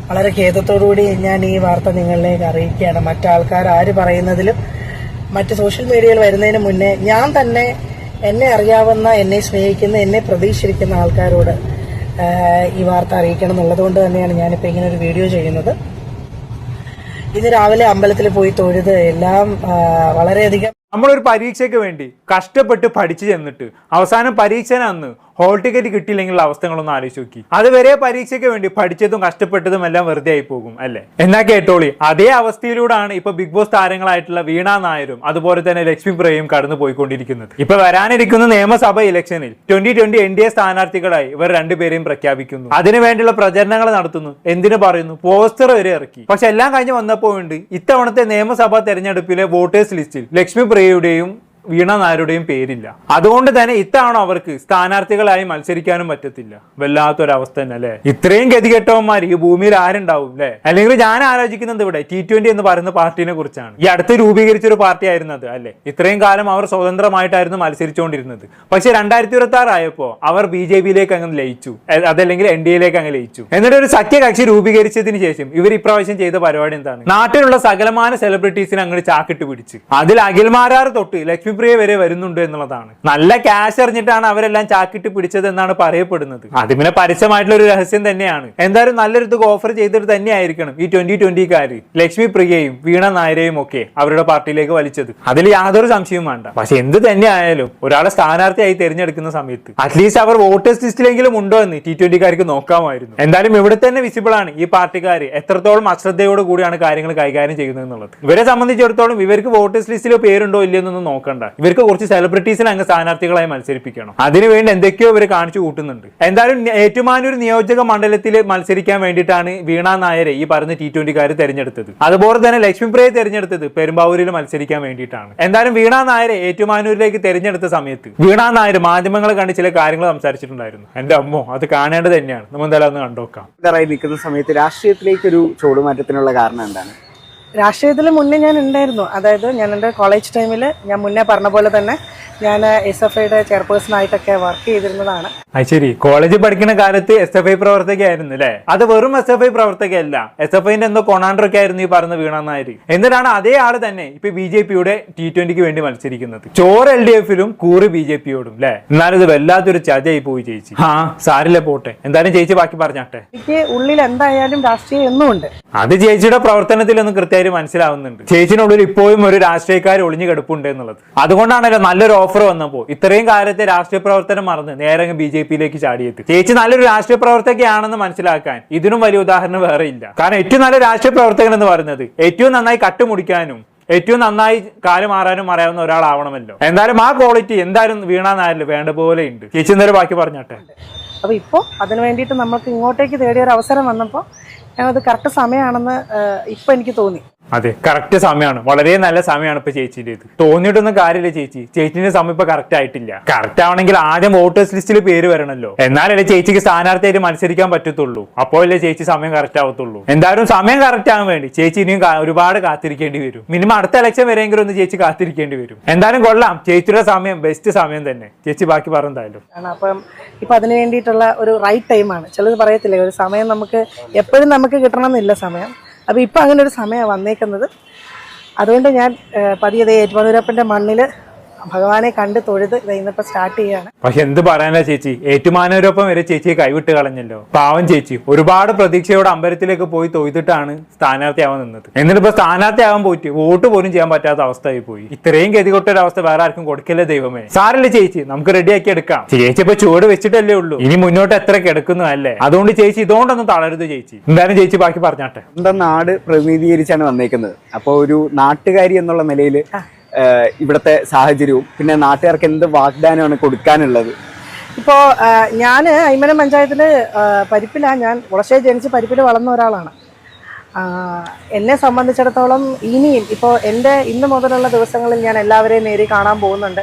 വളരെ ഖേദത്തോടുകൂടി ഞാൻ ഈ വാർത്ത നിങ്ങളിലേക്ക് അറിയിക്കുകയാണ്. മറ്റാൾക്കാർ ആര് പറയുന്നതിലും മറ്റ് സോഷ്യൽ മീഡിയയിൽ വരുന്നതിന് മുന്നേ ഞാൻ തന്നെ എന്നെ അറിയാവുന്ന, എന്നെ സ്നേഹിക്കുന്ന, എന്നെ പ്രതീക്ഷിച്ചിരിക്കുന്ന ആൾക്കാരോട് ഈ വാർത്ത അറിയിക്കണം എന്നുള്ളതുകൊണ്ട് തന്നെയാണ് ഞാനിപ്പോൾ ഇങ്ങനെ ഒരു വീഡിയോ ചെയ്യുന്നത്. ഇന്ന് രാവിലെ അമ്പലത്തിൽ പോയി തൊഴുത് എല്ലാം വളരെയധികം. നമ്മളൊരു പരീക്ഷയ്ക്ക് വേണ്ടി കഷ്ടപ്പെട്ട് പഠിച്ചു ചെന്നിട്ട് അവസാനം പരീക്ഷനന്ന് ഹോൾ ടിക്കറ്റ് കിട്ടിയില്ലെങ്കിലുള്ള അവസ്ഥകളൊന്നും ആലോചിച്ച് നോക്കി. അതുവരെ പരീക്ഷയ്ക്ക് വേണ്ടി പഠിച്ചതും കഷ്ടപ്പെട്ടതും എല്ലാം വെറുതെ ആയി പോകും അല്ലെ? എന്നാ കേട്ടോളി, അതേ അവസ്ഥയിലൂടെയാണ് ഇപ്പൊ ബിഗ് ബോസ് താരങ്ങളായിട്ടുള്ള വീണ നായരും അതുപോലെ തന്നെ ലക്ഷ്മി പ്രിയയും കടന്നു പോയിക്കൊണ്ടിരിക്കുന്നത്. ഇപ്പൊ വരാനിരിക്കുന്ന നിയമസഭ ഇലക്ഷനിൽ 2020 NDA സ്ഥാനാർത്ഥികളായി ഇവർ രണ്ടുപേരെയും പ്രഖ്യാപിക്കുന്നു. അതിനുവേണ്ടിയുള്ള പ്രചരണങ്ങൾ നടത്തുന്നു. എന്തിനു പറയുന്നു, പോസ്റ്റർ വരെ ഇറക്കി. പക്ഷെ എല്ലാം കഴിഞ്ഞ് വന്നപ്പോഴുണ്ട് ഇത്തവണത്തെ നിയമസഭാ തെരഞ്ഞെടുപ്പിലെ വോട്ടേഴ്സ് ലിസ്റ്റിൽ ലക്ഷ്മി പ്രിയയുടെയും വീണ നായരുടെയും പേരില്ല. അതുകൊണ്ട് തന്നെ ഇത്തവണ അവർക്ക് സ്ഥാനാർത്ഥികളായി മത്സരിക്കാനും പറ്റത്തില്ല. വല്ലാത്തൊരവസ്ഥ തന്നെ അല്ലെ? ഇത്രയും ഗതികെട്ടവന്മാർ ഈ ഭൂമിയിൽ ആരുണ്ടാവും അല്ലെ? അല്ലെങ്കിൽ ഞാൻ ആലോചിക്കുന്നത് ഇവിടെ T20 എന്ന് പറയുന്ന പാർട്ടിനെ കുറിച്ചാണ്. ഈ അടുത്ത് രൂപീകരിച്ചൊരു പാർട്ടി ആയിരുന്നത് അല്ലെ? ഇത്രയും കാലം അവർ സ്വതന്ത്രമായിട്ടായിരുന്നു മത്സരിച്ചുകൊണ്ടിരുന്നത്. പക്ഷെ 2026 ആയപ്പോ അവർ BJP-യിലേക്ക് അങ്ങ് ലയിച്ചു, അതല്ലെങ്കിൽ NDA-യിലേക്ക് അങ്ങ് ലയിച്ചു. എന്നിട്ട് ഒരു സഖ്യകക്ഷി രൂപീകരിച്ചതിന് ശേഷം ഇവർ ഇപ്രാവശ്യം ചെയ്ത പരിപാടി എന്താണ്? നാട്ടിലുള്ള സകലമാന സെലിബ്രിറ്റീസിനെ അങ്ങോട്ട് ചാക്കിട്ട് പിടിച്ച് അതിൽ അഖിൽമാരാർ തൊട്ട് ലക്ഷ്മി പ്രിയ വരെ വരുന്നുണ്ട് എന്നുള്ളതാണ്. നല്ല ക്യാഷ് എറിഞ്ഞിട്ടാണ് അവരെല്ലാം ചാക്കിട്ട് പിടിച്ചത് എന്നാണ് പറയപ്പെടുന്നത്. അത് പിന്നെ പരസ്യമായിട്ടുള്ള ഒരു രഹസ്യം തന്നെയാണ്. എന്തായാലും നല്ലൊരു തുക ഓഫർ ചെയ്തിട്ട് തന്നെയായിരിക്കണം ഈ 2020-കാര് ലക്ഷ്മി പ്രിയയും വീണ നായരെയും ഒക്കെ അവരുടെ പാർട്ടിയിലേക്ക് വലിച്ചത്. അതിൽ യാതൊരു സംശയവും വേണ്ട. പക്ഷെ എന്ത് തന്നെ ആയാലും ഒരാളെ സ്ഥാനാർത്ഥിയായി തിരഞ്ഞെടുക്കുന്ന സമയത്ത് അറ്റ്ലീസ്റ്റ് അവർ വോട്ടേഴ്സ് ലിസ്റ്റിലെങ്കിലും ഉണ്ടോ എന്ന് T20-കാർക്ക് നോക്കാമായിരുന്നു. എന്തായാലും ഇവിടെ തന്നെ വിസിബിൾ ആണ് ഈ പാർട്ടിക്കാര് എത്രത്തോളം അശ്രദ്ധയോട് കൂടിയാണ് കാര്യങ്ങൾ കൈകാര്യം ചെയ്യുന്നത് എന്നുള്ളത്. ഇവരെ സംബന്ധിച്ചിടത്തോളം ഇവർക്ക് വോട്ടേഴ്സ് ലിസ്റ്റിൽ പേരുണ്ടോ ഇല്ലെന്നൊന്നും നോക്കണ്ട. ഇവർക്ക് കുറച്ച് സെലിബ്രിറ്റീസിനെ അങ്ങ് സ്ഥാനാർത്ഥികളായി മത്സരിപ്പിക്കണം. അതിനുവേണ്ടി എന്തൊക്കെയോ ഇവർ കാണിച്ചു കൂട്ടുന്നുണ്ട്. എന്തായാലും ഏറ്റുമാനൂർ നിയോജക മണ്ഡലത്തിൽ മത്സരിക്കാൻ വേണ്ടിയിട്ടാണ് വീണ നായരെ ഈ പറഞ്ഞ T20-കാര് തെരഞ്ഞെടുത്തത്. അതുപോലെ തന്നെ ലക്ഷ്മി പ്രിയയെ തെരഞ്ഞെടുത്തത് പെരുമ്പാവൂരിൽ മത്സരിക്കാൻ വേണ്ടിയിട്ടാണ്. എന്തായാലും വീണ നായരെ ഏറ്റുമാനൂരിലേക്ക് തെരഞ്ഞെടുത്ത സമയത്ത് വീണ നായർ മാധ്യമങ്ങളെ കണ്ട് ചില കാര്യങ്ങൾ സംസാരിച്ചിട്ടുണ്ടായിരുന്നു. എന്റെ അമ്മോ, അത് കാണേണ്ടത് തന്നെയാണ്. നമ്മൾ എന്തായാലും ഒന്ന് കണ്ടോക്കാം. നിൽക്കുന്ന സമയത്ത് രാഷ്ട്രീയത്തിലേക്കൊരു ചുവടുമാറ്റത്തിനുള്ള കാരണം എന്താണ്? രാഷ്ട്രീയത്തിൽ മുന്നേ ഞാൻ ഉണ്ടായിരുന്നു. അതായത് ഞാൻ എൻ്റെ കോളേജ് ടൈമിൽ ഞാൻ മുന്നേ പറഞ്ഞ പോലെ തന്നെ ഞാൻ SFIയുടെ ചെയർപേഴ്സണായിട്ടൊക്കെ വർക്ക് ചെയ്തിരുന്നതാണ്. ശരി, കോളേജിൽ പഠിക്കുന്ന കാലത്ത് SFI പ്രവർത്തകയായിരുന്നു അല്ലെ? അത് വെറും SFI പ്രവർത്തകയല്ല, SFIന്റെ എന്തോ കൊണാണ്ടറൊക്കെ ആയിരുന്നു ഈ പറഞ്ഞ വീണ നായർ. എന്നിട്ടാണ് അതേ ആള് തന്നെ ഇപ്പൊ BJP-യുടെ T20-ക്ക് വേണ്ടി മത്സരിക്കുന്നത്. ചോറ് LDF-ലും കൂറ് BJP-യോടും അല്ലെ? എന്നാലും ഇത് വല്ലാത്തൊരു ചതയായി പോയി ചേച്ചി. സാരില്ല, പോട്ടെ. എന്തായാലും ചേച്ചി ബാക്കി പറഞ്ഞാട്ടെ. എനിക്ക് ഉള്ളിൽ എന്തായാലും രാഷ്ട്രീയം എന്നും ഉണ്ട്. അത് ചേച്ചിയുടെ പ്രവർത്തനത്തിലൊന്നും കൃത്യമായിട്ട് മനസ്സിലാവുന്നുണ്ട്. ചേച്ചിനുള്ളിൽ ഇപ്പോഴും ഒരു രാഷ്ട്രീയക്കാർ ഒളിഞ്ഞു കിടപ്പുണ്ട് എന്നുള്ളത്. അതുകൊണ്ടാണല്ലോ നല്ലൊരു ഓഫർ വന്നപ്പോ ഇത്രയും കാലത്തെ രാഷ്ട്രീയ പ്രവർത്തനം മറന്ന് നേരെ BJP-യിലേക്ക് ചാടിയത്. ചേച്ചി നല്ലൊരു രാഷ്ട്രീയ പ്രവർത്തകയാണെന്ന് മനസ്സിലാക്കാൻ ഇതിനും വലിയ ഉദാഹരണം വേറെ ഇല്ല. കാരണം ഏറ്റവും നല്ല രാഷ്ട്രീയ പ്രവർത്തകൻ എന്ന് പറയുന്നത് ഏറ്റവും നന്നായി കട്ടുമുടിക്കാനും ഏറ്റവും നന്നായി കാല് മാറാനും അറിയാവുന്ന ഒരാളാവണമല്ലോ. എന്തായാലും ആ ക്വാളിറ്റി എന്തായാലും വീണ നായരിൽ വേണ്ട പോലെ ഉണ്ട്. ചേച്ചി എന്തായാലും ബാക്കി പറഞ്ഞാട്ടെ. അപ്പൊ ഇപ്പോ അതിനു വേണ്ടിയിട്ട് നമുക്ക് ഇങ്ങോട്ടേക്ക് തേടിയ ഒരു അവസരം വന്നപ്പോ അത് കറക്റ്റ് സമയമാണെന്ന് ഇപ്പൊ എനിക്ക് തോന്നി. അതെ, കറക്റ്റ് സമയമാണ്. വളരെ നല്ല സമയമാണ് ഇപ്പൊ ചേച്ചിന്റെ. തോന്നിയിട്ടൊന്നും കാര്യമില്ല ചേച്ചി. ചേച്ചിന്റെ സമയം ഇപ്പൊ കറക്റ്റ് ആയിട്ടില്ല. കറക്റ്റ് ആവണമെങ്കിൽ ആദ്യം വോട്ടേഴ്സ് ലിസ്റ്റിൽ പേര് വരണല്ലോ. എന്നാലല്ലേ ചേച്ചിക്ക് സ്ഥാനാർത്ഥിയായിട്ട് മത്സരിക്കാൻ പറ്റത്തുള്ളൂ. അപ്പോഴല്ലേ ചേച്ചി സമയം കറക്റ്റ് ആവത്തുള്ളൂ. എന്തായാലും സമയം കറക്റ്റ് ആകാൻ വേണ്ടി ചേച്ചി ഇനിയും ഒരുപാട് കാത്തിരിക്കേണ്ടി വരും. മിനിമം അടുത്ത ഇലക്ഷൻ വരെയെങ്കിലും ഒന്ന് ചേച്ചി കാത്തിരിക്കേണ്ടി വരും. എന്തായാലും കൊള്ളാം, ചേച്ചിയുടെ സമയം ബെസ്റ്റ് സമയം തന്നെ. ചേച്ചി ബാക്കി പറഞ്ഞെന്തായാലും. അപ്പം ഇപ്പൊ അതിന് വേണ്ടിയിട്ടുള്ള ഒരു റൈറ്റ് ടൈമാണ്. ചിലത് പറയത്തില്ലേ, ഒരു സമയം നമുക്ക് എപ്പോഴും നമുക്ക് കിട്ടണമെന്നില്ല സമയം. അപ്പോൾ ഇപ്പം അങ്ങനെ ഒരു സമയമാണ് വന്നേക്കുന്നത്. അതുകൊണ്ട് ഞാൻ പതിയെ ഏറ്റുമാനൂരപ്പൻ്റെ മണ്ണിൽ ഭഗവാനെ കണ്ട് തൊഴുത് ഇന്നിപ്പോ സ്റ്റാർട്ട് ചെയ്യാണ്. പക്ഷെ എന്ത് പറയാനാ ചേച്ചി, ഏറ്റുമാനൂരൊപ്പം വരെ ചേച്ചിയെ കൈവിട്ട് കളഞ്ഞല്ലോ. പാവം ചേച്ചി ഒരുപാട് പ്രതീക്ഷയോടെ അമ്പലത്തിലേക്ക് പോയി തൊഴുതിട്ടാണ് സ്ഥാനാർത്ഥിയാവാൻ നിന്നത്. എന്നിട്ടിപ്പോ സ്ഥാനാർത്ഥിയാവാൻ പോയിട്ട് വോട്ട് പോലും ചെയ്യാൻ പറ്റാത്ത അവസ്ഥയായി പോയി. ഇത്രയും ഗതികൊട്ടൊരവസ്ഥ വേറെ ആർക്കും കൊടുക്കല്ലേ ദൈവമേ. സാരല്ലേ ചേച്ചി, നമുക്ക് റെഡിയാക്കി എടുക്കാം. ചേച്ചി ഇപ്പൊ ചുവട് വെച്ചിട്ടല്ലേ ഉള്ളൂ, ഇനി മുന്നോട്ട് എത്ര കിടക്കുന്നു അല്ലേ? അതുകൊണ്ട് ചേച്ചി ഇതുകൊണ്ടൊന്നും തളരുത് ചേച്ചി. എന്തായാലും ചേച്ചി ബാക്കി പറഞ്ഞാട്ടെ. സ്വന്തം നാട് പ്രതിനിധീകരിച്ചാണ് വന്നേക്കുന്നത്. അപ്പൊ ഒരു നാട്ടുകാരി എന്നുള്ള നിലയിൽ ഇവിടുത്തെ സാഹചര്യവും പിന്നെ നാട്ടുകാർക്ക് എന്ത് വാഗ്ദാനമാണ് കൊടുക്കാനുള്ളത്? ഇപ്പോൾ ഞാൻ അയ്മനം പഞ്ചായത്തിൽ പരിപ്പിലാണ്. ഞാൻ വളശ്ശേരി ജനിച്ച് പരിപ്പിൽ വളർന്ന ഒരാളാണ്. എന്നെ സംബന്ധിച്ചിടത്തോളം ഇനിയും ഇപ്പോൾ എൻ്റെ ഇന്ന് മുതലുള്ള ദിവസങ്ങളിൽ ഞാൻ എല്ലാവരെയും നേരി കാണാൻ പോകുന്നുണ്ട്.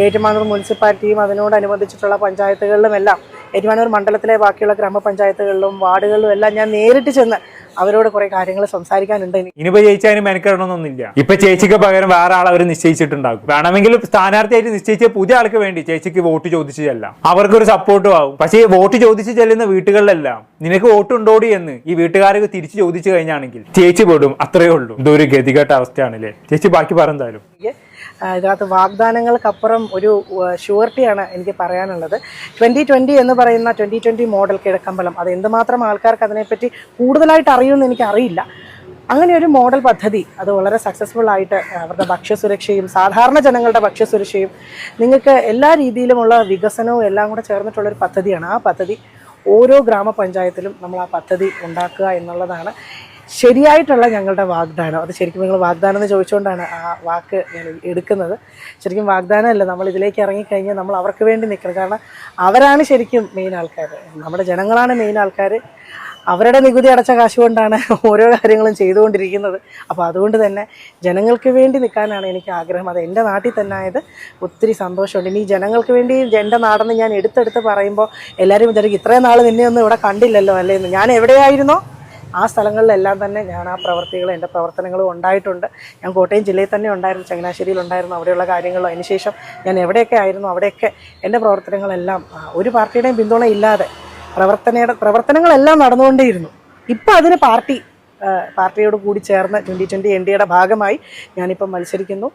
ഏറ്റുമാനൂർ മുനിസിപ്പാലിറ്റിയും അതിനോടനുബന്ധിച്ചിട്ടുള്ള പഞ്ചായത്തുകളിലും എല്ലാം, ഏറ്റുമാനൂർ മണ്ഡലത്തിലെ ബാക്കിയുള്ള ഗ്രാമപഞ്ചായത്തുകളിലും വാർഡുകളിലും എല്ലാം ഞാൻ നേരിട്ട് ചെന്ന് അവരോട് കുറെ കാര്യങ്ങൾ സംസാരിക്കാനുണ്ട്. ഇനിയിപ്പോ ചേച്ചി അതിന് മെനക്കെടണമെന്നൊന്നുമില്ല. ഇപ്പൊ ചേച്ചിക്ക് പകരം വേറെ ആൾ അവർ നിശ്ചയിച്ചിട്ടുണ്ടാകും. വേണമെങ്കിൽ സ്ഥാനാർത്ഥിയായിട്ട് നിശ്ചയിച്ച പുതിയ ആൾക്ക് വേണ്ടി ചേച്ചിക്ക് വോട്ട് ചോദിച്ചു ചെല്ലാം, അവർക്കൊരു സപ്പോർട്ടും ആവും. പക്ഷേ ഈ വോട്ട് ചോദിച്ചു ചെല്ലുന്ന വീട്ടുകളിലെല്ലാം നിനക്ക് വോട്ടുണ്ടോടി എന്ന് ഈ വീട്ടുകാർക്ക് തിരിച്ചു ചോദിച്ചു കഴിഞ്ഞാണെങ്കിൽ ചേച്ചി പെടും. അത്രയേ ഉള്ളൂ. ഇതൊരു ഗതികെട്ട അവസ്ഥയാണല്ലേ ചേച്ചി. ബാക്കി പറഞ്ഞാലും ഇതിനകത്ത് വാഗ്ദാനങ്ങൾക്കപ്പുറം ഒരു ഷുവർട്ടിയാണ് എനിക്ക് പറയാനുള്ളത്. 2020 എന്ന് പറയുന്ന 2020 മോഡൽ കിഴക്കമ്പലം, അത് എന്തുമാത്രം ആൾക്കാർക്ക് അതിനെപ്പറ്റി കൂടുതലായിട്ട് അറിയുമെന്ന് എനിക്കറിയില്ല. അങ്ങനെ ഒരു മോഡൽ പദ്ധതി അത് വളരെ സക്സസ്ഫുൾ ആയിട്ട് അവരുടെ ഭക്ഷ്യസുരക്ഷയും സാധാരണ ജനങ്ങളുടെ ഭക്ഷ്യസുരക്ഷയും നിങ്ങൾക്ക് എല്ലാ രീതിയിലുമുള്ള വികസനവും എല്ലാം കൂടെ ചേർന്നിട്ടുള്ളൊരു പദ്ധതിയാണ്. ആ പദ്ധതി ഓരോ ഗ്രാമപഞ്ചായത്തിലും നമ്മൾ ആ പദ്ധതി ഉണ്ടാക്കുക എന്നുള്ളതാണ് ശരിയായിട്ടുള്ള ഞങ്ങളുടെ വാഗ്ദാനം. അത് ശരിക്കും നിങ്ങൾ വാഗ്ദാനം എന്ന് ചോദിച്ചുകൊണ്ടാണ് ആ വാക്ക് ഞാൻ എടുക്കുന്നത്. ശരിക്കും വാഗ്ദാനമല്ല, നമ്മൾ ഇതിലേക്ക് ഇറങ്ങിക്കഴിഞ്ഞാൽ നമ്മൾ അവർക്ക് വേണ്ടി നിൽക്കണം. കാരണം അവരാണ് ശരിക്കും മെയിൻ ആൾക്കാർ, നമ്മുടെ ജനങ്ങളാണ് മെയിൻ ആൾക്കാർ. അവരുടെ നികുതി അടച്ച കാശ് കൊണ്ടാണ് ഓരോ കാര്യങ്ങളും ചെയ്തുകൊണ്ടിരിക്കുന്നത്. അപ്പോൾ അതുകൊണ്ട് തന്നെ ജനങ്ങൾക്ക് വേണ്ടി നിൽക്കാനാണ് എനിക്ക് ആഗ്രഹം. അത് എൻ്റെ നാട്ടിൽ തന്നെ ആയത് ഒത്തിരി സന്തോഷമുണ്ട്. ഇനി ജനങ്ങൾക്ക് വേണ്ടി എൻ്റെ നാടെന്ന് ഞാൻ എടുത്തെടുത്ത് പറയുമ്പോൾ എല്ലാവരും വിചാരിക്കും ഇത്രയും നാൾ നിന്നെ ഒന്നും ഇവിടെ കണ്ടില്ലല്ലോ അല്ലേന്ന്. ഞാൻ എവിടെയായിരുന്നോ ആ സ്ഥലങ്ങളിലെല്ലാം തന്നെ ഞാൻ ആ പ്രവർത്തികൾ എൻ്റെ പ്രവർത്തനങ്ങളും ഉണ്ടായിട്ടുണ്ട്. ഞാൻ കോട്ടയം ജില്ലയിൽ തന്നെ ഉണ്ടായിരുന്നു, ചങ്ങനാശ്ശേരിയിൽ ഉണ്ടായിരുന്നു. അവിടെയുള്ള കാര്യങ്ങളും അതിനുശേഷം ഞാൻ എവിടെയൊക്കെ ആയിരുന്നു അവിടെയൊക്കെ എൻ്റെ പ്രവർത്തനങ്ങളെല്ലാം ഒരു പാർട്ടിയുടെയും പിന്തുണ ഇല്ലാതെ പ്രവർത്തനങ്ങളെല്ലാം നടന്നുകൊണ്ടേയിരുന്നു. ഇപ്പം അതിന് പാർട്ടിയോട് കൂടി ചേർന്ന് 2020 NDAയുടെ ഭാഗമായി ഞാനിപ്പം മത്സരിക്കുന്നു.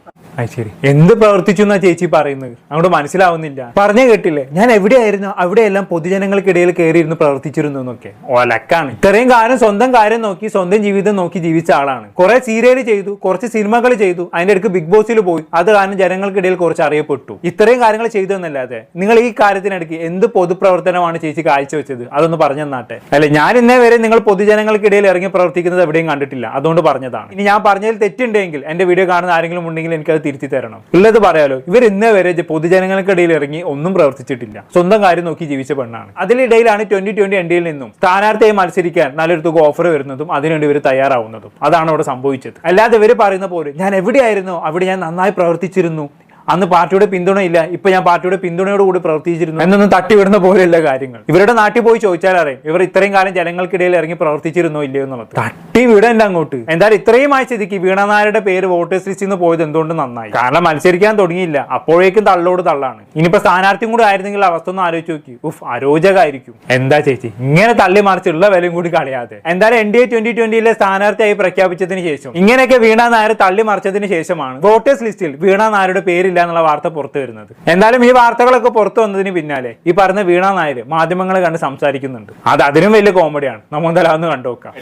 ശരി, എന്ത് പ്രവർത്തിച്ചു എന്നാ ചേച്ചി പറയുന്നത്? അങ്ങോട്ട് മനസ്സിലാവുന്നില്ല. പറഞ്ഞു കേട്ടില്ലേ, ഞാൻ എവിടെയായിരുന്നു അവിടെയെല്ലാം പൊതുജനങ്ങൾക്കിടയിൽ കയറിയിരുന്ന് പ്രവർത്തിച്ചിരുന്നു എന്നൊക്കെ. ഒലക്കാണ്. ഇത്രയും കാലം സ്വന്തം കാര്യം നോക്കി സ്വന്തം ജീവിതം നോക്കി ജീവിച്ച ആളാണ്. കുറെ സീരിയൽ ചെയ്തു, കുറച്ച് സിനിമകൾ ചെയ്തു, അതിന്റെ ഇടയ്ക്ക് ബിഗ് ബോസിൽ പോയി. അത് കാരണം ജനങ്ങൾക്കിടയിൽ കുറച്ച് അറിയപ്പെട്ടു. ഇത്രയും കാര്യങ്ങൾ ചെയ്തു എന്നല്ലാതെ നിങ്ങൾ ഈ കാര്യത്തിനിടയ്ക്ക് എന്ത് പൊതുപ്രവർത്തനമാണ് ചേച്ചി കാഴ്ചവെച്ചത്? അതൊന്ന് പറഞ്ഞു തന്നാട്ടെ. അല്ലെ, ഞാൻ ഇന്നേ വരെ നിങ്ങൾ പൊതുജനങ്ങൾക്കിടയിൽ ഇറങ്ങി പ്രവർത്തിക്കുന്നത് എവിടെയും കണ്ടിട്ടില്ല, അതുകൊണ്ട് പറഞ്ഞതാണ്. ഇനി ഞാൻ പറഞ്ഞതിൽ തെറ്റുണ്ടെങ്കിൽ എന്റെ വീഡിയോ കാണുന്ന ആരെങ്കിലും ഉണ്ടെങ്കിൽ എനിക്കത് തിരുത്തി തരണം. ഉള്ളത് പറയാലോ, ഇവർ ഇന്നേ വരെ പൊതുജനങ്ങൾക്കിടയിൽ ഇറങ്ങി ഒന്നും പ്രവർത്തിച്ചിട്ടില്ല, സ്വന്തം കാര്യം നോക്കി ജീവിച്ച പെണ്ണാണ്. അതിനിടയിലാണ് 2020 NDAയിൽ നിന്നും സ്ഥാനാർത്ഥിയായി മത്സരിക്കാൻ നല്ലൊരു തുക ഓഫർ വരുന്നതും അതിനുവേണ്ടി ഇവർ തയ്യാറാവുന്നതും. അതാണ് അവിടെ സംഭവിച്ചത്. അല്ലാതെ ഇവർ പറയുന്ന പോലെ ഞാൻ എവിടെയായിരുന്നോ അവിടെ ഞാൻ നന്നായി പ്രവർത്തിച്ചിരുന്നു, അന്ന് പാർട്ടിയുടെ പിന്തുണയില്ല, ഇപ്പൊ ഞാൻ പാർട്ടിയുടെ പിന്തുണയോട് കൂടി പ്രവർത്തിച്ചിരുന്നു എന്നൊന്നും തട്ടിവിടുന്ന പോലെയുള്ള കാര്യങ്ങൾ. ഇവരുടെ നാട്ടിൽ പോയി ചോദിച്ചാൽ അറിയാം ഇവർ ഇത്രയും കാലം ജനങ്ങൾക്കിടയിൽ ഇറങ്ങി പ്രവർത്തിച്ചിരുന്നോ ഇല്ലയോ എന്നുള്ളത്. തട്ടി വിടണ്ട അങ്ങോട്ട്. എന്തായാലും ഇത്രയും ആയ സ്ഥിതിക്ക് വീണ നായരുടെ പേര് വോട്ടേഴ്സ് ലിസ്റ്റിൽ നിന്ന് പോയത് എന്തുകൊണ്ട് നന്നായി. കാരണം മത്സരിക്കാൻ തുടങ്ങിയില്ല, അപ്പോഴേക്കും തള്ളോട് തള്ളാണ്. ഇനിയിപ്പോ സ്ഥാനാർത്ഥിയും കൂടെ ആയിരുന്നെങ്കിൽ അവസ്ഥ ഒന്ന് ആലോചിച്ച് നോക്കി. അരോചകമായിരിക്കും. എന്താ ചേച്ചി ഇങ്ങനെ തള്ളി മറിച്ചുള്ള വിലയും കൂടി കളയാതെ. എന്തായാലും NDA 2020 സ്ഥാനാർത്ഥിയായി പ്രഖ്യാപിച്ചതിന് ശേഷം ഇങ്ങനെയൊക്കെ വീണ നായർ തള്ളി മറിച്ചതിന് ശേഷമാണ് വോട്ടേഴ്സ് ലിസ്റ്റിൽ വീണ നായരുടെ പേര് എന്നുള്ള വാർത്ത പുറത്തു വരുന്നത്. എന്തായാലും ഈ വാർത്തകളൊക്കെ പുറത്തു വന്നതിന് പിന്നാലെ ഈ പറഞ്ഞ വീണ നായർ മാധ്യമങ്ങളെ കണ്ട് സംസാരിക്കുന്നുണ്ട്. അത് അതിനും വലിയ കോമഡിയാണ്. നമ്മൾ എന്തായാലും ഒന്ന് കണ്ടുനോക്കാം.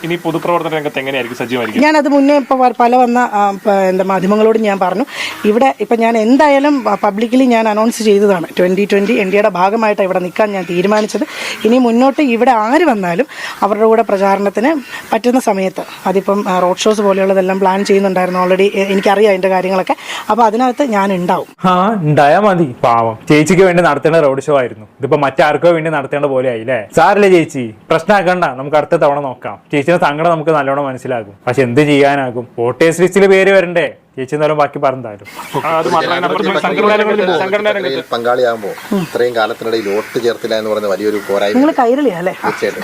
ഇനി പൊതുപ്രവർത്തന രംഗത്ത് എങ്ങനെയായിരിക്കും സജീവമായിരിക്കും? ഞാനത് മുന്നേ ഇപ്പോൾ പല വന്ന എന്താ മാധ്യമങ്ങളോട് ഞാൻ പറഞ്ഞു, ഇവിടെ ഇപ്പം ഞാൻ എന്തായാലും പബ്ലിക്കലി ഞാൻ അനൗൺസ് ചെയ്തതാണ് 2020 NDAയുടെ ഭാഗമായിട്ട് ഇവിടെ നിൽക്കാൻ ഞാൻ തീരുമാനിച്ചത്. ഇനി മുന്നോട്ട് ഇവിടെ ആര് വന്നാലും അവരുടെ കൂടെ പ്രചാരണത്തിന് പറ്റുന്ന സമയത്ത്, അതിപ്പം റോഡ് ഷോസ് പോലെയുള്ളതെല്ലാം പ്ലാൻ ചെയ്യുന്നുണ്ടായിരുന്നു ഓൾറെഡി, എനിക്കറിയാം അതിൻ്റെ കാര്യങ്ങളൊക്കെ. അപ്പോൾ അതിനകത്ത് ഞാൻ ഉണ്ടാവും. ഉണ്ടായാ മതി. പാവം ചേച്ചിക്ക് വേണ്ടി നടത്തേണ്ട റോഡ് ഷോ ആയിരുന്നു, ഇതിപ്പോ മറ്റാർക്കോ വേണ്ടി നടത്തേണ്ട പോലെ ആയില്ലേ. സാറില്ലേ ചേച്ചി, പ്രശ്നമാക്കണ്ട, നമുക്ക് അടുത്ത തവണ നോക്കാം. ചേച്ചിയുടെ സങ്കടം നമുക്ക് നല്ലോണം മനസ്സിലാകും. പക്ഷെ എന്ത് ചെയ്യാനാകും, വോട്ടേഴ്സ് ലിസ്റ്റിൽ പേര് വരണ്ടേ. ചേച്ചി എന്നാലും ബാക്കി പറഞ്ഞാലും പങ്കാളിയാകുമ്പോ ഇത്രയും കാലത്തിനിടയിൽ വോട്ട് ചേർത്തില്ല എന്ന് പറഞ്ഞ വലിയൊരു പോരായ്മ നിങ്ങൾ കൈരളിയാ അല്ലേ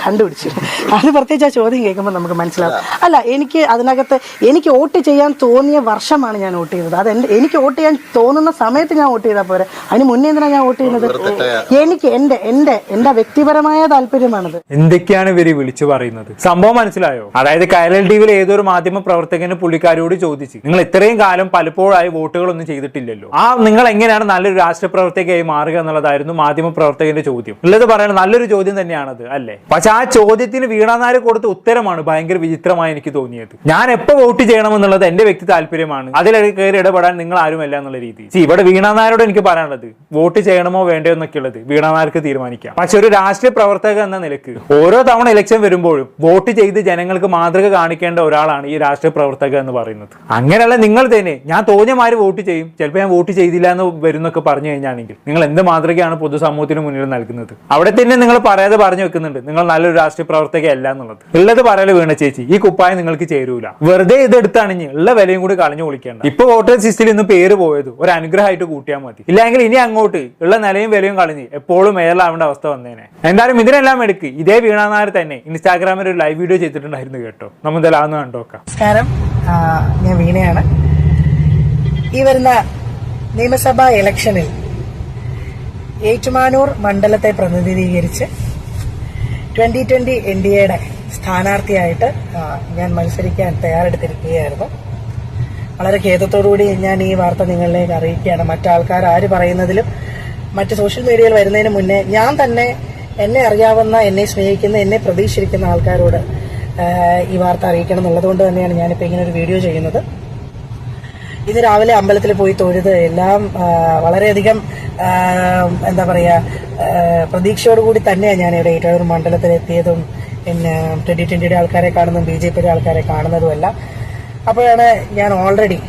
കണ്ടുപിടിച്ചു. അത് പ്രത്യേകിച്ച് ആ ചോദ്യം കേൾക്കുമ്പോൾ നമുക്ക് മനസ്സിലാവും. അല്ല, എനിക്ക് അതിനകത്ത് എനിക്ക് വോട്ട് ചെയ്യാൻ തോന്നിയ വർഷമാണ് ഞാൻ വോട്ട് ചെയ്തത്. അത് എനിക്ക് വോട്ട് ചെയ്യാൻ തോന്നുന്ന സമയത്ത് ഞാൻ വോട്ട് ചെയ്താൽ പോരെ, അതിന് മുന്നേ എന്തിനാണ് ഞാൻ വോട്ട് ചെയ്യുന്നത്? എനിക്ക് എന്റെ വ്യക്തിപരമായ താല്പര്യമാണത്. എന്തൊക്കെയാണ് ഇവര് വിളിച്ചു പറയുന്നത്? സംഭവം മനസ്സിലായോ? അതായത് കൈരളി ടിവിയിൽ ഏതൊരു മാധ്യമ പ്രവർത്തകന് പുള്ളിക്കാരോട് ചോദിച്ച്, നിങ്ങൾ ഇത്രയും കാലം പലപ്പോഴായി വോട്ടുകളൊന്നും ചെയ്തിട്ടില്ലല്ലോ, നിങ്ങൾ എങ്ങനെയാണ് നല്ലൊരു രാഷ്ട്രീയ പ്രവർത്തകയായി മാറുക എന്നുള്ളതായിരുന്നു മാധ്യമ പ്രവർത്തകന്റെ ചോദ്യം. ഉള്ളത് പറയണ നല്ലൊരു ചോദ്യം തന്നെയാണത് അല്ലേ. പക്ഷെ ആ ചോദ്യത്തിന് വീണ നായർ കൊടുത്ത ഉത്തരമാണ് ഭയങ്കര വിചിത്രമായി എനിക്ക് തോന്നിയത്. ഞാൻ എപ്പോ വോട്ട് ചെയ്യണമെന്നുള്ളത് എന്റെ വ്യക്തി താല്പര്യമാണ്, അതിലേക്ക് കയറി ഇടപെടാൻ നിങ്ങൾ ആരുമല്ല എന്നുള്ള രീതി. ഇവിടെ വീണ നായരോട് എനിക്ക് പറയാനുള്ളത്, വോട്ട് ചെയ്യണമോ വേണ്ടയോ എന്നൊക്കെ ഉള്ളത് വീണ നായർക്ക് തീരുമാനിക്കാം. പക്ഷെ ഒരു രാഷ്ട്രീയ പ്രവർത്തക എന്ന നിലക്ക് ഓരോ തവണ ഇലക്ഷൻ വരുമ്പോഴും വോട്ട് ചെയ്ത് ജനങ്ങൾക്ക് മാതൃക കാണിക്കേണ്ട ഒരാളാണ് ഈ രാഷ്ട്രീയ പ്രവർത്തക എന്ന് പറയുന്നത്. അങ്ങനെയല്ല നിങ്ങൾ അതുപോലെ തന്നെ ഞാൻ തോന്നിയമാര് വോട്ട് ചെയ്യും, ചിലപ്പോൾ ഞാൻ വോട്ട് ചെയ്തില്ല എന്ന് വരുന്നൊക്കെ പറഞ്ഞു കഴിഞ്ഞാണെങ്കിൽ നിങ്ങൾ എന്ത് മാതൃകയാണ് പൊതുസമൂഹത്തിന് മുന്നിൽ നൽകുന്നത്? അവിടെ തന്നെ നിങ്ങൾ പറയാതെ പറഞ്ഞു വെക്കുന്നുണ്ട് നിങ്ങൾ നല്ലൊരു രാഷ്ട്രീയ പ്രവർത്തകയല്ല എന്നുള്ളത്. ഉള്ളത് പറയല് വീണ ചേച്ചി, ഈ കുപ്പായം നിങ്ങൾക്ക് ചേരൂല, വെറുതെ ഇതെടുത്താണെങ്കിൽ ഉള്ള വിലയും കൂടി കളഞ്ഞു വിളിക്കേണ്ട. ഇപ്പൊ വോട്ടേഴ്സ് ലിസ്റ്റിൽ ഇന്ന് പേര് പോയത് ഒരു അനുഗ്രഹമായിട്ട് കൂട്ടിയാൽ മതി. ഇല്ലെങ്കിൽ ഇനി അങ്ങോട്ട് ഉള്ള നിലയും വിലയും കളഞ്ഞ് എപ്പോഴും മേയറിലാവേണ്ട അവസ്ഥ വന്നേനെ. എന്തായാലും ഇതിനെല്ലാം എടുക്ക് ഇതേ വീണ നായർ തന്നെ ഇൻസ്റ്റാഗ്രാമിൽ ഒരു ലൈവ് വീഡിയോ ചെയ്തിട്ടുണ്ടായിരുന്നു കേട്ടോ. നമ്മൾ ഇതെല്ലാം കണ്ടോക്കാം. നമസ്കാരം, ഞാൻ വീണയാണ്. ഈ വരുന്ന നിയമസഭാ ഇലക്ഷനിൽ ഏറ്റുമാനൂർ മണ്ഡലത്തെ പ്രതിനിധീകരിച്ച് 2020 NDAയുടെ സ്ഥാനാർത്ഥിയായിട്ട് ഞാൻ മത്സരിക്കാൻ തയ്യാറെടുത്തിരിക്കുകയായിരുന്നു. വളരെ ഖേദത്തോടുകൂടി ഞാൻ ഈ വാർത്ത നിങ്ങളിലേക്ക് അറിയിക്കുകയാണ്. മറ്റാൾക്കാർ ആര് പറയുന്നതിലും മറ്റ് സോഷ്യൽ മീഡിയയിൽ വരുന്നതിന് മുന്നേ ഞാൻ തന്നെ എന്നെ അറിയാവുന്ന, എന്നെ സ്നേഹിക്കുന്ന, എന്നെ പ്രതീക്ഷിച്ചിരിക്കുന്ന ആൾക്കാരോട് ഈ വാർത്ത അറിയിക്കണം എന്നുള്ളതുകൊണ്ട് തന്നെയാണ് ഞാനിപ്പോൾ ഇങ്ങനെ ഒരു വീഡിയോ ചെയ്യുന്നത്. ഇന്ന് രാവിലെ അമ്പലത്തിൽ പോയി തൊഴുത് എല്ലാം വളരെയധികം എന്താ പറയുക പ്രതീക്ഷയോടുകൂടി തന്നെയാണ് ഞാൻ ഇവിടെ ഏറ്റുമാനൂർ മണ്ഡലത്തിലെത്തിയതും പിന്നെ 2020 ആൾക്കാരെ കാണുന്നതും BJPയുടെ ആൾക്കാരെ കാണുന്നതുമല്ല. അപ്പോഴാണ് ഞാൻ ഓൾറെഡി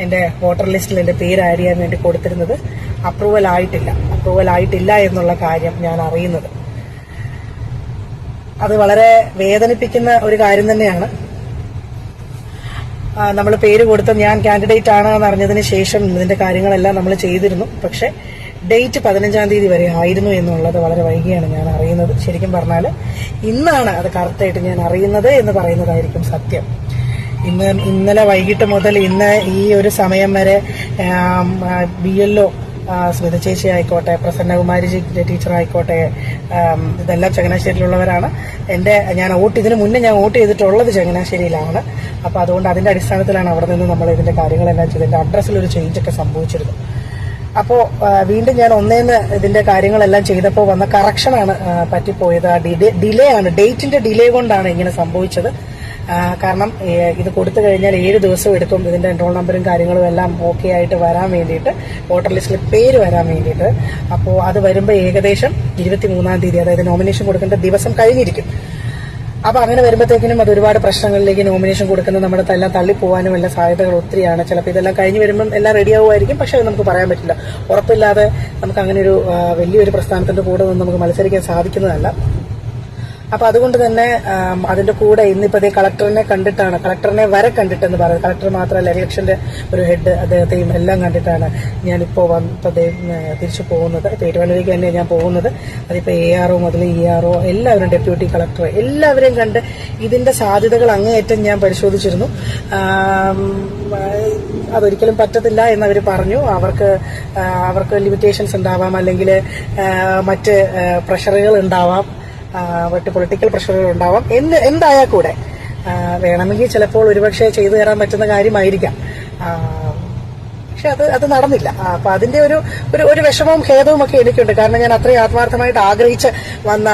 എൻ്റെ വോട്ടർ ലിസ്റ്റിൽ എൻ്റെ പേര് ആഡ് ചെയ്യാൻ വേണ്ടി കൊടുത്തിരുന്നത്. അപ്രൂവൽ ആയിട്ടില്ല എന്നുള്ള കാര്യം ഞാൻ അറിയുന്നത്. അത് വളരെ വേദനിപ്പിക്കുന്ന ഒരു കാര്യം തന്നെയാണ്. നമ്മൾ പേര് കൊടുത്ത് ഞാൻ കാൻഡിഡേറ്റ് ആണെന്ന് അറിഞ്ഞതിന് ശേഷം ഇതിന്റെ കാര്യങ്ങളെല്ലാം നമ്മൾ ചെയ്തിരുന്നു. പക്ഷെ ഡേറ്റ് 15-ാം തീയതി വരെ ആയിരുന്നു എന്നുള്ളത് വളരെ വൈകിയാണ് ഞാൻ അറിയുന്നത്. ശരിക്കും പറഞ്ഞാൽ ഇന്നാണ് അത് കറക്റ്റായിട്ട് ഞാൻ അറിയുന്നത് എന്ന് പറയുന്നതായിരിക്കും സത്യം. ഇന്നലെ വൈകിട്ട് മുതൽ ഇന്ന് ഈ ഒരു സമയം വരെ BLO സ്മിത ചേച്ചി ആയിക്കോട്ടെ, പ്രസന്നകുമാരി ടീച്ചർ ആയിക്കോട്ടെ, ഇതെല്ലാം ചങ്ങനാശ്ശേരിയിലുള്ളവരാണ്. ഇതിനു മുന്നേ ഞാൻ വോട്ട് ചെയ്തിട്ടുള്ളത് ചങ്ങനാശ്ശേരിയിലാണ്. അപ്പോൾ അതുകൊണ്ട് അതിന്റെ അടിസ്ഥാനത്തിലാണ് അവിടെ നിന്ന് നമ്മൾ ഇതിന്റെ കാര്യങ്ങളെല്ലാം ചെയ്ത് എന്റെ അഡ്രസ്സിലൊരു ചേഞ്ച് ഒക്കെ സംഭവിച്ചിരുന്നു. അപ്പോൾ വീണ്ടും ഞാൻ ഒന്നേന്ന് ഇതിന്റെ കാര്യങ്ങളെല്ലാം ചെയ്തപ്പോൾ വന്ന കറക്ഷനാണ് പറ്റിപ്പോയത്. ഡിലേ ആണ്, ഡേറ്റിന്റെ ഡിലേ കൊണ്ടാണ് ഇങ്ങനെ സംഭവിച്ചത്. കാരണം ഇത് കൊടുത്തു കഴിഞ്ഞാൽ 7 ദിവസം എടുക്കും ഇതിന്റെ എൻറോൾ നമ്പറും കാര്യങ്ങളും എല്ലാം ഓക്കെ ആയിട്ട് വരാൻ വേണ്ടിയിട്ട്, വോട്ടർ ലിസ്റ്റിൽ പേര് വരാൻ വേണ്ടിയിട്ട്. അപ്പോൾ അത് വരുമ്പോൾ ഏകദേശം 23-ാം തീയതി, അതായത് നോമിനേഷൻ കൊടുക്കേണ്ട ദിവസം കഴിഞ്ഞിരിക്കും. അപ്പൊ അങ്ങനെ വരുമ്പോഴത്തേക്കിനും അത് ഒരുപാട് പ്രശ്നങ്ങളിലേക്ക് നോമിനേഷൻ കൊടുക്കുന്നത് നമ്മുടെ എല്ലാം തള്ളിപ്പോവാനും എല്ലാ സാധ്യതകൾ ഒത്തിരിയാണ്. ചിലപ്പോൾ ഇതെല്ലാം കഴിഞ്ഞ് വരുമ്പം എല്ലാം റെഡി ആവുമായിരിക്കും. പക്ഷെ അത് നമുക്ക് പറയാൻ പറ്റില്ല. ഉറപ്പില്ലാതെ നമുക്ക് അങ്ങനെ ഒരു വലിയൊരു പ്രസ്ഥാനത്തിന്റെ കൂടെ നിന്ന് നമുക്ക് മത്സരിക്കാൻ സാധിക്കുന്നതല്ല. അപ്പൊ അതുകൊണ്ട് തന്നെ അതിന്റെ കൂടെ ഇന്നിപ്പോ കളക്ടറിനെ വരെ കണ്ടിട്ടെന്ന് പറയുന്നത്. കളക്ടർ മാത്രമല്ല, ഇലക്ഷന്റെ ഒരു ഹെഡ്, അദ്ദേഹത്തെയും എല്ലാം കണ്ടിട്ടാണ് ഞാനിപ്പോ തിരിച്ചു പോകുന്നത്. ഇപ്പൊ ഏറ്റുമാനൂരേക്ക് തന്നെ ഞാൻ പോകുന്നത്. അതിപ്പോ ARO മുതൽ ERO എല്ലാവരും, ഡെപ്യൂട്ടി കളക്ടർ എല്ലാവരെയും കണ്ട് ഇതിന്റെ സാധ്യതകൾ അങ്ങേയറ്റം ഞാൻ പരിശോധിച്ചിരുന്നു. അതൊരിക്കലും പറ്റത്തില്ല എന്നവർ പറഞ്ഞു. അവർക്ക് ലിമിറ്റേഷൻസ് ഉണ്ടാവാം, അല്ലെങ്കിൽ മറ്റ് പ്രഷറുകൾ ഉണ്ടാവാം, മറ്റ് പൊളിറ്റിക്കൽ പ്രഷറുകൾ ഉണ്ടാവാം. എന്തായാൽ കൂടെ വേണമെങ്കിൽ ചിലപ്പോൾ ഒരുപക്ഷെ ചെയ്തു തരാൻ പറ്റുന്ന കാര്യമായിരിക്കാം. പക്ഷെ അത് നടന്നില്ല. അപ്പൊ അതിന്റെ ഒരു വിഷമവും ഖേദവും ഒക്കെ എനിക്കുണ്ട്. കാരണം ഞാൻ അത്രയും ആത്മാർത്ഥമായിട്ട് ആഗ്രഹിച്ച് വന്ന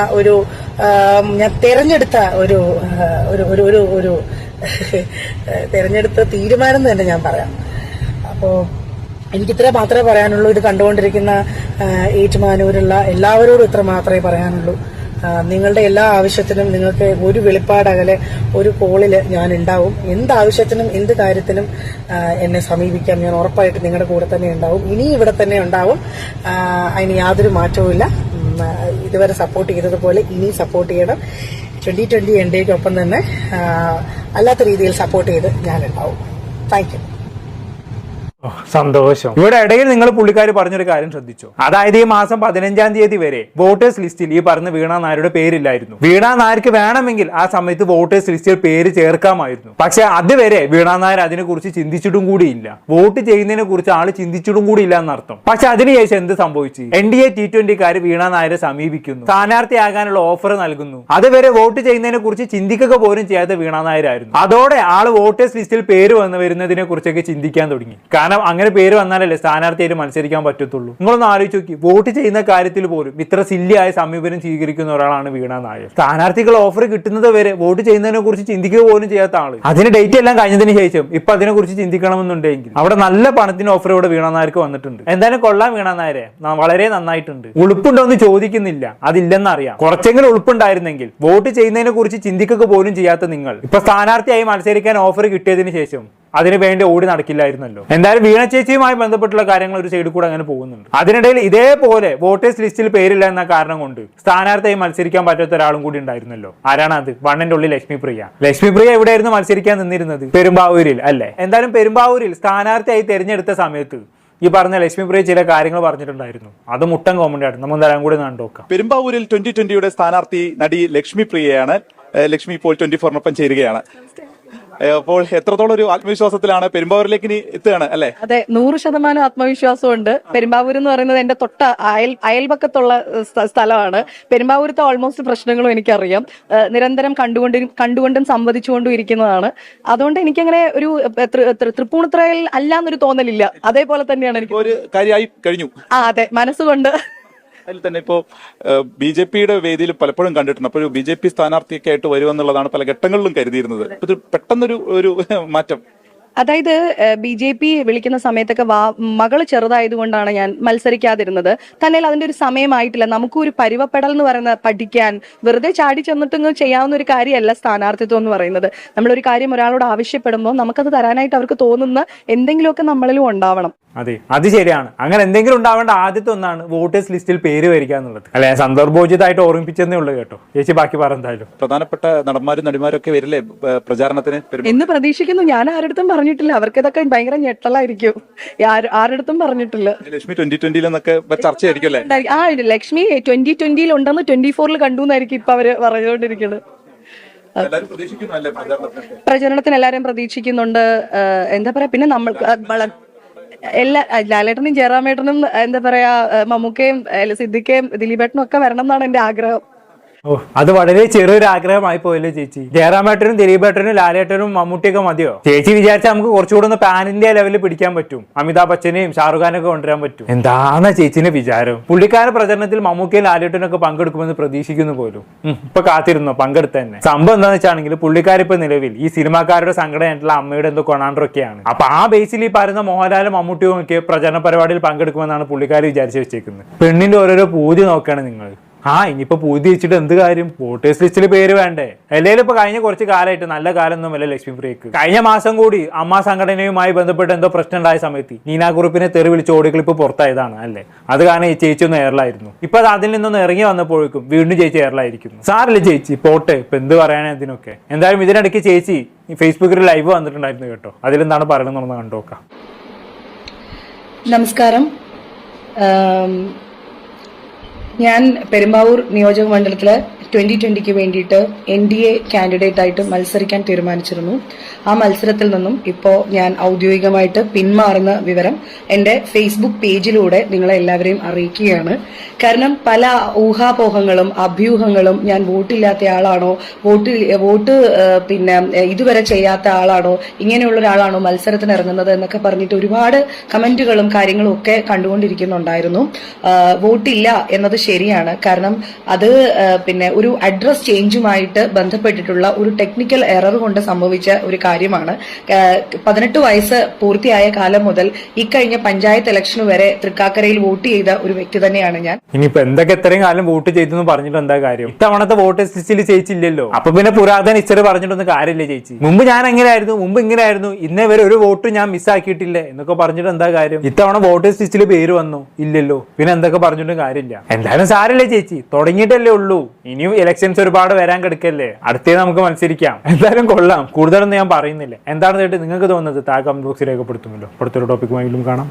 ഞാൻ തെരഞ്ഞെടുത്ത ഒരു തെരഞ്ഞെടുത്ത തീരുമാനം തന്നെ ഞാൻ പറയാം. അപ്പോ എനിക്കിത്ര മാത്രമേ പറയാനുള്ളൂ. ഇത് കണ്ടുകൊണ്ടിരിക്കുന്ന ഏറ്റുമാനൂരുള്ള എല്ലാവരോടും ഇത്ര മാത്രമേ പറയാനുള്ളൂ. നിങ്ങളുടെ എല്ലാ ആവശ്യത്തിനും നിങ്ങൾക്ക് ഒരു വെളിപ്പാടകലെ ഒരു കോളില് ഞാൻ ഉണ്ടാവും. എന്താവശ്യത്തിനും എന്ത് കാര്യത്തിനും എന്നെ സമീപിക്കാം. ഞാൻ ഉറപ്പായിട്ട് നിങ്ങളുടെ കൂടെ തന്നെ ഉണ്ടാവും. ഇനി ഇവിടെ തന്നെ ഉണ്ടാവും. അതിന് യാതൊരു മാറ്റവുമില്ല. ഇതുവരെ സപ്പോർട്ട് ചെയ്തതുപോലെ ഇനി സപ്പോർട്ട് ചെയ്യണം. 2020 NDAയ്ക്കൊപ്പം തന്നെ അല്ലാത്ത രീതിയിൽ സപ്പോർട്ട് ചെയ്ത് ഞാനുണ്ടാവും. Thank you. സന്തോഷം. ഇവിടെ ഇടയിൽ നിങ്ങൾ പുള്ളിക്കാർ പറഞ്ഞൊരു കാര്യം ശ്രദ്ധിച്ചു. അതായത് ഈ മാസം 15-ാം തീയതി വരെ വോട്ടേഴ്സ് ലിസ്റ്റിൽ ഈ പറഞ്ഞ വീണ നായരുടെ പേരില്ലായിരുന്നു. വീണ നായർക്ക് വേണമെങ്കിൽ ആ സമയത്ത് വോട്ടേഴ്സ് ലിസ്റ്റിൽ പേര് ചേർക്കാമായിരുന്നു. പക്ഷെ അതുവരെ വീണ നായർ അതിനെ കുറിച്ച് ചിന്തിച്ചിട്ടും കൂടിയില്ല. വോട്ട് ചെയ്യുന്നതിനെ കുറിച്ച് ആള് ചിന്തിച്ചിട്ടും കൂടി ഇല്ല എന്നർത്ഥം. പക്ഷെ അതിനുശേഷം എന്ത് സംഭവിച്ചു? NDA T20 വീണ നായരെ സമീപിക്കുന്നു, സ്ഥാനാർത്ഥിയാകാനുള്ള ഓഫർ നൽകുന്നു. അതുവരെ വോട്ട് ചെയ്യുന്നതിനെ കുറിച്ച് ചിന്തിക്കുക പോലും ചെയ്യാത്ത വീണ നായരായിരുന്നു. അതോടെ ആള് വോട്ടേഴ്സ് ലിസ്റ്റിൽ പേര് വരുന്നതിനെ കുറിച്ചൊക്കെ ചിന്തിക്കാൻ തുടങ്ങി. കാരണം അങ്ങനെ പേര് വന്നാലല്ലേ സ്ഥാനാർത്ഥിയായിട്ട് മത്സരിക്കാൻ പറ്റത്തുള്ളൂ. നിങ്ങളൊന്ന് ആലോചിച്ച് നോക്കി, വോട്ട് ചെയ്യുന്ന കാര്യത്തിൽ പോലും ഇത്ര സില്ലിയായ സമീപനം സ്വീകരിക്കുന്ന ഒരാളാണ് വീണ നായർ. സ്ഥാനാർത്ഥികൾ ഓഫർ കിട്ടുന്നത് വരെ വോട്ട് ചെയ്യുന്നതിനെ കുറിച്ച് ചിന്തിക്കുക പോലും ചെയ്യാത്ത ആള്. അതിന് ഡേറ്റ് എല്ലാം കഴിഞ്ഞതിന് ശേഷം ഇപ്പൊ അതിനെ കുറിച്ച് ചിന്തിക്കണമെന്നുണ്ടെങ്കിൽ അവിടെ നല്ല പണത്തിന് ഓഫർ ഇവിടെ വീണ നായർക്ക് വന്നിട്ടുണ്ട്. എന്തായാലും കൊള്ളാം വീണ നായരെ, വളരെ നന്നായിട്ടുണ്ട്. ഉളുപ്പുണ്ടോ എന്ന് ചോദിക്കുന്നില്ല, അതില്ലെന്നറിയാം. കുറച്ചെങ്കിലും ഉളുപ്പുണ്ടായിരുന്നെങ്കിൽ വോട്ട് ചെയ്യുന്നതിനെ കുറിച്ച് ചിന്തിക്കുക പോലും ചെയ്യാത്ത നിങ്ങൾ ഇപ്പൊ സ്ഥാനാർത്ഥിയായി മത്സരിക്കാൻ ഓഫർ കിട്ടിയതിന് ശേഷം അതിനു വേണ്ടി ഓടി നടക്കില്ലായിരുന്നല്ലോ. എന്തായാലും വീണ ചേച്ചിയുമായി ബന്ധപ്പെട്ടുള്ള കാര്യങ്ങൾ ഒരു സൈഡിൽ കൂടെ അങ്ങനെ പോകുന്നുണ്ട്. അതിനിടയിൽ ഇതേപോലെ വോട്ടേഴ്സ് ലിസ്റ്റിൽ പേരില്ല എന്ന കാരണം കൊണ്ട് സ്ഥാനാർത്ഥിയായി മത്സരിക്കാൻ പറ്റാത്ത ഒരാളും കൂടി ഉണ്ടായിരുന്നല്ലോ. ആരാണ് അത്? വണ്ണന്റെ ഉള്ളിൽ ലക്ഷ്മിപ്രിയ. ലക്ഷ്മിപ്രിയ എവിടെയായിരുന്നു മത്സരിക്കാൻ നിന്നിരുന്നത്? പെരുമ്പാവൂരിൽ അല്ലേ. എന്തായാലും പെരുമ്പാവൂരിൽ സ്ഥാനാർത്ഥിയായി തെരഞ്ഞെടുത്ത സമയത്ത് ഈ പറഞ്ഞ ലക്ഷ്മിപ്രിയ ചില കാര്യങ്ങൾ പറഞ്ഞിട്ടുണ്ടായിരുന്നു. അത് മുട്ടൻ കോമഡി ആയിരുന്നു. നമുക്ക് തരാൻ കൂടി കണ്ടുനോക്കാം. പെരുമ്പാവൂരിൽ 2020 സ്ഥാനാർത്ഥി നടി ലക്ഷ്മിപ്രിയയാണ്. ലക്ഷ്മി ഇപ്പോൾ 24-നൊപ്പം ചേരുകയാണ്. അപ്പോൾ എത്രത്തോളം ഒരു ആത്മവിശ്വാസത്തിലാണ് പെരുമ്പാവൂരിലേക്ക് ഇനി എത്തുകയാണ് അല്ലേ? അതെ, 100% ആത്മവിശ്വാസമുണ്ട്. പെരുമ്പാവൂർ എന്ന് പറയുന്നത് എന്റെ തൊട്ട അയൽപക്കത്തുള്ള സ്ഥലമാണ്. പെരുമ്പാവൂരത്തെ ഓൾമോസ്റ്റ് പ്രശ്നങ്ങളും എനിക്കറിയാം. നിരന്തരം കണ്ടുകൊണ്ടും സംവദിച്ചുകൊണ്ടും ഇരിക്കുന്നതാണ്. അതുകൊണ്ട് എനിക്കങ്ങനെ ഒരു തൃപ്പൂണിത്തുറയിൽ അല്ലാന്നൊരു തോന്നലില്ല. അതേപോലെ തന്നെയാണ് എനിക്ക് ഒരു കാര്യമായി കഴിഞ്ഞു. അതെ, മനസ്സുകൊണ്ട്. അതിൽ തന്നെ ഇപ്പോ BJP-യുടെ വേദിയിൽ പലപ്പോഴും കണ്ടിട്ടുണ്ട്. അപ്പോൾ ഒരു BJP സ്ഥാനാർത്ഥിയൊക്കെ ആയിട്ട് വരുമെന്നുള്ളതാണ് പല ഘട്ടങ്ങളിലും കരുതിയിരുന്നത്. ഇത് പെട്ടെന്നൊരു മാറ്റം. അതായത് BJP വിളിക്കുന്ന സമയത്തൊക്കെ മകള് ചെറുതായതുകൊണ്ടാണ് ഞാൻ മത്സരിക്കാതിരുന്നത്. തന്നെ അതിന്റെ ഒരു സമയമായിട്ടില്ല. നമുക്കൊരു പരുവപ്പെടൽ എന്ന് പറയുന്ന പഠിക്കാൻ വെറുതെ ചാടി ചെന്നിട്ടൊന്നും ചെയ്യാവുന്ന ഒരു കാര്യമല്ല സ്ഥാനാർത്ഥിത്വം എന്ന് പറയുന്നത്. നമ്മളൊരു കാര്യം ഒരാളോട് ആവശ്യപ്പെടുമ്പോൾ നമുക്കത് തരാനായിട്ട് അവർക്ക് തോന്നുന്ന എന്തെങ്കിലുമൊക്കെ നമ്മളിലും ഉണ്ടാവണം. അതെ, അത് ശരിയാണ്. അങ്ങനെ എന്തെങ്കിലും ഉണ്ടാവേണ്ട ആദ്യത്തെ ഒന്നാണ് വോട്ടേഴ്സ് ലിസ്റ്റിൽ പേര് വരിക എന്നുള്ളത്. അല്ലെ, സന്ദർഭോചിതമായിട്ട് ഓർമ്മിപ്പിച്ചെന്നേ ഉള്ളൂ കേട്ടോ. ചേച്ചി ബാക്കി പറഎന്തായാലും. പ്രധാനപ്പെട്ട നടന്മാരും നടിമാരും ഒക്കെ വരില്ലേ പ്രചാരണത്തിന്? എന്ന് പ്രതീക്ഷിക്കുന്നു. ഞാൻ ആരുടെ പറഞ്ഞിട്ടില്ല. അവർക്ക് ഇതൊക്കെ ഭയങ്കര ഞെട്ടലായിരിക്കും. ആരുടെ പറഞ്ഞിട്ടില്ല. ലക്ഷ്മി 2020 എന്നൊക്കെ ചർച്ചയായിരിക്കും അല്ലേ? ലക്ഷ്മി 2020 ഉണ്ടെന്ന് 24 കണ്ടു എന്നായിരിക്കും ഇപ്പൊ അവര് പറഞ്ഞുകൊണ്ടിരിക്കുന്നത്. പ്രചരണത്തിന് എല്ലാരും പ്രതീക്ഷിക്കുന്നുണ്ട്. എന്താ പറയാ, പിന്നെ നമ്മൾ ലാലേട്ടനും ജയറാമേട്ടനും എന്താ പറയാ, മമ്മൂക്കയും സിദ്ദിഖയും ദിലീപേട്ടനും ഒക്കെ വരണം എന്നാണ് എന്റെ ആഗ്രഹം. ഓ, അത് വളരെ ചെറിയൊരു ആഗ്രഹമായി പോയല്ലേ ചേച്ചി. ജയറാമേട്ടനും ദിലീപേട്ടനും ലാലേട്ടനും മമ്മൂട്ടിയൊക്കെ മതിയോ? ചേച്ചി വിചാരിച്ചാൽ നമുക്ക് കുറച്ചുകൂടെ ഒന്ന് പാൻ ഇന്ത്യ ലെവലിൽ പിടിക്കാൻ പറ്റും. അമിതാഭ് ബച്ചനെയും ഷാറുഖ് ഖാനൊക്കെ കൊണ്ടുവരാൻ പറ്റും. എന്താണ് ചേച്ചിന്റെ വിചാരം? പുള്ളിക്കാരുടെ പ്രചരണത്തിൽ മമ്മൂക്കയും ലാലേട്ടനും ഒക്കെ പങ്കെടുക്കുമെന്ന് പ്രതീക്ഷിക്കുന്നു പോലും. ഇപ്പൊ കാത്തിരുന്നോ? പങ്കെടുത്ത തന്നെ. സംഭവം എന്താണെന്ന് വെച്ചാണെങ്കിൽ പുള്ളിക്കാരിപ്പോ നിലവിൽ ഈ സിനിമാക്കാരുടെ സംഘടനയായിട്ടുള്ള അമ്മയുടെ എന്തോ കൊണാണ്ടറൊക്കെയാണ്. അപ്പൊ ആ ബേസിൽ ഈ പറയുന്ന മോഹൻലാലും മമ്മൂട്ടിയും ഒക്കെ പ്രചരണ പരിപാടിയിൽ പങ്കെടുക്കുമെന്നാണ് പുള്ളിക്കാർ വിചാരിച്ചു വെച്ചേക്കുന്നത്. പെണ്ണിന്റെ ഓരോരോ പൂതി നോക്കുകയാണ് നിങ്ങൾ. ഇനിയിപ്പോ പൂതി വെച്ചിട്ട് എന്ത് കാര്യം? വോട്ടേഴ്സ് ലിസ്റ്റിൽ പേര് വേണ്ടേ? അല്ലെങ്കിൽ ഇപ്പൊ കഴിഞ്ഞ കുറച്ച് കാലമായിട്ട് നല്ല കാലമൊന്നുമല്ല ലക്ഷ്മിപ്രിയക്ക്. കഴിഞ്ഞ മാസം കൂടി അമ്മ സംഘടനയുമായി ബന്ധപ്പെട്ട് എന്തോ പ്രശ്നം ഉണ്ടായ സമയത്ത് നീനാകുറുപ്പിനെ തെറി വിളിച്ച് ഓടിക്ലിപ്പ് പുറത്തായതാണ് അല്ലേ. അത് കാരണം ഈ ചേച്ചി ഒന്ന് എയറിലായിരുന്നു. ഇപ്പൊ അത് അതിൽ നിന്നൊന്ന് ഇറങ്ങി വന്നപ്പോഴേക്കും വീണ്ടും ചേച്ചി എയറിലായിരിക്കുന്നു. സാറില്ല ചേച്ചി, പോട്ടെ, ഇപ്പൊ എന്ത് പറയാനാ ഇതിനൊക്കെ. എന്തായാലും ഇതിനിടയ്ക്ക് ചേച്ചി ഫേസ്ബുക്കിൽ ലൈവ് വന്നിട്ടുണ്ടായിരുന്നു കേട്ടോ. അതിലെന്താണ് പറയുന്നതെന്ന് കണ്ടുനോക്കാം. നമസ്കാരം. ഞാൻ പെരുമ്പാവൂർ നിയോജക മണ്ഡലത്തിലെ 2020 വേണ്ടിയിട്ട് NDA കാൻഡിഡേറ്റ് ആയിട്ട് മത്സരിക്കാൻ തീരുമാനിച്ചിരുന്നു. ആ മത്സരത്തിൽ നിന്നും ഇപ്പോൾ ഞാൻ ഔദ്യോഗികമായിട്ട് പിന്മാറുന്ന വിവരം എൻ്റെ ഫേസ്ബുക്ക് പേജിലൂടെ നിങ്ങളെ എല്ലാവരെയും അറിയിക്കുകയാണ്. കാരണം പല ഊഹാപോഹങ്ങളും അഭ്യൂഹങ്ങളും, ഞാൻ വോട്ടില്ലാത്ത ആളാണോ, വോട്ട് പിന്നെ ഇതുവരെ ചെയ്യാത്ത ആളാണോ, ഇങ്ങനെയുള്ള ഒരാളാണോ മത്സരത്തിന് ഇറങ്ങുന്നത് എന്നൊക്കെ പറഞ്ഞിട്ട് ഒരുപാട് കമന്റുകളും കാര്യങ്ങളും ഒക്കെ കണ്ടുകൊണ്ടിരിക്കുന്നുണ്ടായിരുന്നു. വോട്ടില്ല എന്നത് ശരിയാണ്. കാരണം അത് പിന്നെ ഒരു അഡ്രസ് ചേഞ്ചുമായിട്ട് ബന്ധപ്പെട്ടിട്ടുള്ള ഒരു ടെക്നിക്കൽ എറർ കൊണ്ട് സംഭവിച്ച ഒരു കാര്യമാണ്. 18 വയസ്സ് പൂർത്തിയായ കാലം മുതൽ ഇക്കഴിഞ്ഞ പഞ്ചായത്ത് ഇലക്ഷന് വരെ തൃക്കാക്കരയിൽ വോട്ട് ചെയ്ത ഒരു വ്യക്തി തന്നെയാണ് ഞാൻ. ഇനിയിപ്പോ എന്തൊക്കെ ഇത്രയും കാലം വോട്ട് ചെയ്തെന്ന് പറഞ്ഞിട്ട് എന്താ കാര്യം? ഇത്തവണത്തെ വോട്ടേഴ്സ് ലിസ്റ്റിൽ ചേച്ചില്ലല്ലോ. അപ്പൊ പിന്നെ പുരാതന ഇച്ചിരി പറഞ്ഞിട്ടൊന്നും കാര്യമില്ല ചേച്ചി. മുമ്പ് ഞാൻ എങ്ങനെയായിരുന്നു, മുമ്പ് ഇങ്ങനെയായിരുന്നു, ഇന്നേ വരെ ഒരു വോട്ട് ഞാൻ മിസ്സാക്കിയിട്ടില്ല എന്നൊക്കെ പറഞ്ഞിട്ട് എന്താ കാര്യം? ഇത്തവണ വോട്ടേഴ്സ് ലിസ്റ്റിൽ പേര് വന്നോ? ഇല്ലല്ലോ. പിന്നെ എന്തൊക്കെ പറഞ്ഞിട്ടും കാര്യമില്ല. എന്തായാലും സാരല്ലേ ചേച്ചി, തുടങ്ങിയിട്ടല്ലേ ഉള്ളൂ. ഇനിയും ഇലക്ഷൻസ് ഒരുപാട് വരാൻ കിടക്കല്ലേ. അടുത്തേ നമുക്ക് മത്സരിക്കാം. എന്തായാലും കൊള്ളാം. കൂടുതലൊന്നും ഞാൻ പറയുന്നില്ല. എന്താണ് നിങ്ങൾക്ക് തോന്നുന്നത് താഴെ കമന്റ് ബോക്സിൽ രേഖപ്പെടുത്തുമല്ലോ. അടുത്തൊരു ടോപ്പിക്കുമായി കാണാം.